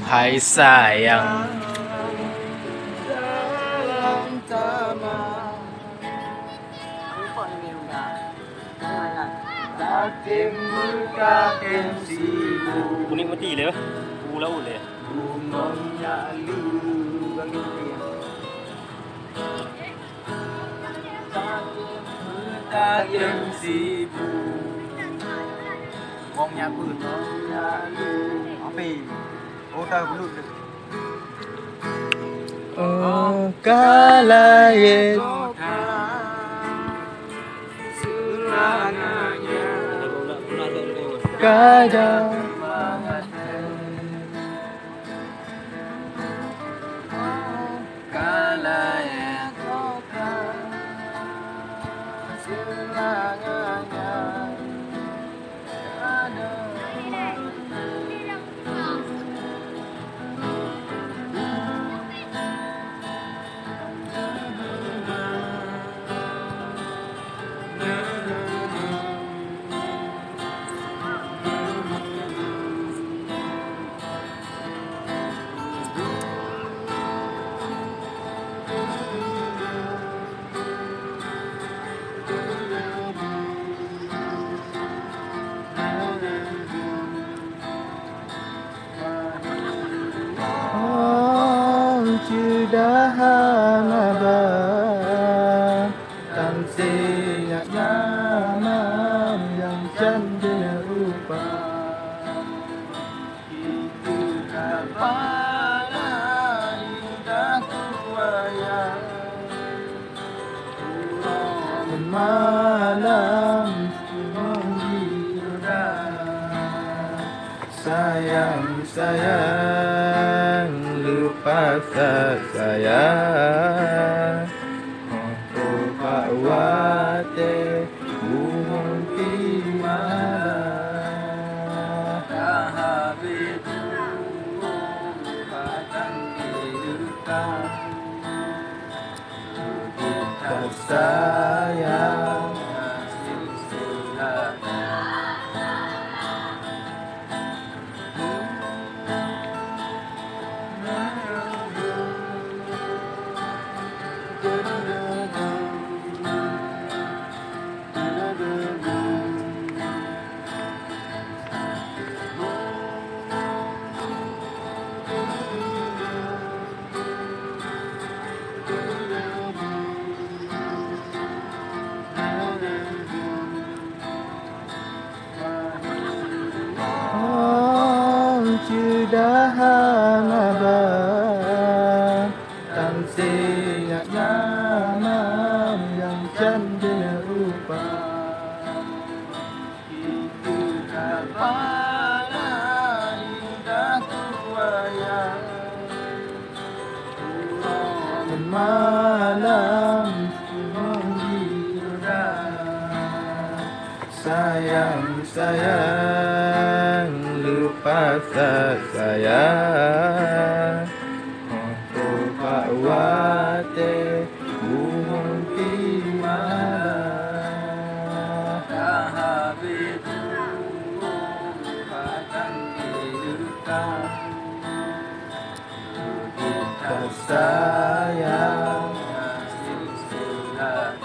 Hai sayang. Kuning mati le pulau le. Ngomnya pun api otak belut Oh kalaye kada Judahan abang Tansinya nyaman yang cantik rupa Itu kepala indahku wayang Malam menggila Sayang, sayang lupa sayang Oh Pak Wate buang timah Habibu batang kehidupan Kita sayang Judahan abang Tansinya nyaman yang cantik rupa Itu kepala indahku wayang Malam menggila Sayang, sayang lupa sayang Oh Pak Wate buang timah Habibu batang kehidupan Kita sayang silsilah